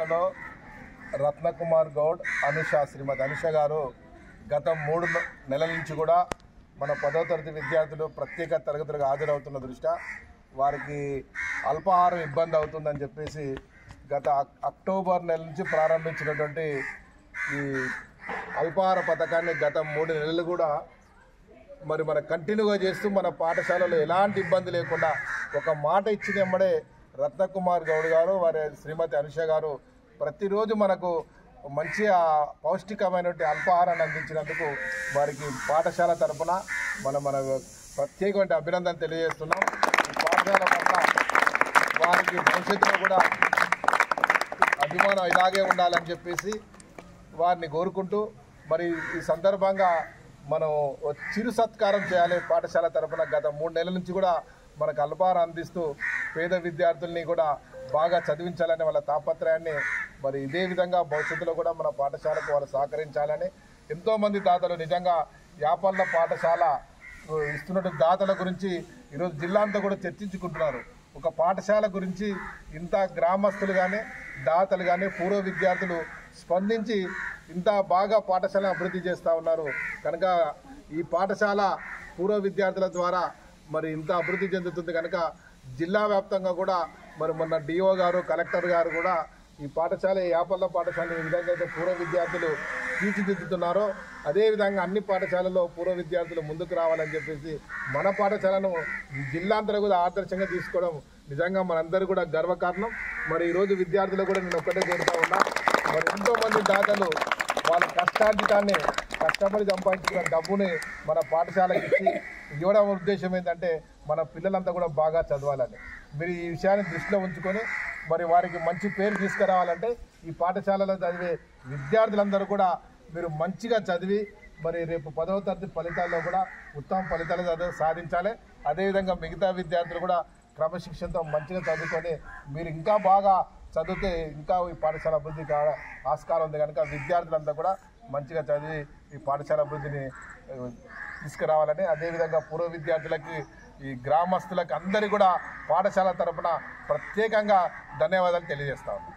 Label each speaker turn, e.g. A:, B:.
A: పాఠశాలలో రత్నకుమార్ గౌడ్ శ్రీమతి అనుష గారు గత 3 నెలల నుంచి కూడా మన 10వ తరగతి విద్యార్థులు ప్రత్యేక తరగతులకు హాజరవుతున్న దృష్ట్యా వారికి అల్పాహారం ఇబ్బంది అవుతుందని చెప్పేసి గత అక్టోబర్ నెల నుంచి ప్రారంభించినటువంటి ఈ అల్పాహార పథకాన్ని గత 3 నెలలు కూడా మరి మన కంటిన్యూగా చేస్తూ మన పాఠశాలలో ఎలాంటి ఇబ్బంది లేకుండా ఒక మాట ఇచ్చిన వెంబడే రత్నకుమార్ గౌడ్ గారు వారి శ్రీమతి అనుష గారు ప్రతిరోజు మనకు మంచి పౌష్టికమైనటువంటి అల్పాహారాన్ని అందించినందుకు వారికి పాఠశాల తరఫున మన ప్రత్యేకమైన అభినందన తెలియజేస్తున్నాం. ఈ పాఠశాల పట్ల వారికి భవిష్యత్తులో కూడా అభిమానం ఇలాగే ఉండాలని చెప్పేసి వారిని కోరుకుంటూ మరి ఈ సందర్భంగా మనం చిరు సత్కారం చేయాలి. పాఠశాల తరఫున గత 3 నెలల నుంచి కూడా మనకు అల్పాహారం అందిస్తూ పేద విద్యార్థుల్ని కూడా బాగా చదివించాలని వాళ్ళ తాపత్రయాన్ని మరి ఇదే విధంగా భవిష్యత్తులో కూడా మన పాఠశాలకు వాళ్ళు సహకరించాలని ఎంతోమంది దాతలు నిజంగా యాపల్ల పాఠశాల ఇస్తున్నటువంటి దాతల గురించి ఈరోజు జిల్లా అంతా కూడా చర్చించుకుంటున్నారు. ఒక పాఠశాల గురించి ఇంత గ్రామస్తులు కానీ దాతలు కానీ పూర్వ విద్యార్థులు స్పందించి ఇంత బాగా పాఠశాలను అభివృద్ధి చేస్తూ ఉన్నారు. కనుక ఈ పాఠశాల పూర్వ విద్యార్థుల ద్వారా మరి ఇంత అభివృద్ధి చెందుతుంది కనుక జిల్లా వ్యాప్తంగా కూడా మరి మొన్న డిఓ గారు కలెక్టర్ గారు కూడా ఈ పాఠశాల యాపల్ల పాఠశాల ఏ విధంగా అయితే పూర్వ విద్యార్థులు తీర్చిదిద్దుతున్నారో అదేవిధంగా అన్ని పాఠశాలల్లో పూర్వ విద్యార్థులు ముందుకు రావాలని చెప్పేసి మన పాఠశాలను జిల్లాంతరం కూడా ఆదర్శంగా తీసుకోవడం నిజంగా మనందరూ కూడా గర్వకారణం. మరి ఈరోజు విద్యార్థులు కూడా నేను ఒక్కటే కోరుతా ఉన్నా, మరి ఎంతోమంది దాతలు వాళ్ళ కష్టార్జితాన్ని కష్టపడి సంపాదించిన డబ్బుని మన పాఠశాలకి ఇచ్చి ఇవ్వడం ఉద్దేశం ఏంటంటే మన పిల్లలంతా కూడా బాగా చదవాలని. మీరు ఈ విషయాన్ని దృష్టిలో ఉంచుకొని మరి వారికి మంచి పేరు తీసుకురావాలంటే ఈ పాఠశాలలో చదివే విద్యార్థులందరూ కూడా మీరు మంచిగా చదివి మరి రేపు 10వ తరగతి ఫలితాల్లో కూడా ఉత్తమ ఫలితాలు సాధించాలి. అదేవిధంగా మిగతా విద్యార్థులు కూడా క్రమశిక్షణతో మంచిగా చదువుకొని మీరు ఇంకా బాగా చదివితే ఇంకా ఈ పాఠశాల అభివృద్ధికి ఆస్కారం ఉంది కనుక విద్యార్థులంతా కూడా మంచిగా చదివి ఈ పాఠశాల అభివృద్ధిని తీసుకురావాలని అదేవిధంగా పూర్వ విద్యార్థులకి ఈ గ్రామస్తులకు అందరికీ కూడా పాఠశాల తరఫున ప్రత్యేకంగా ధన్యవాదాలు తెలియజేస్తా ఉన్నాను.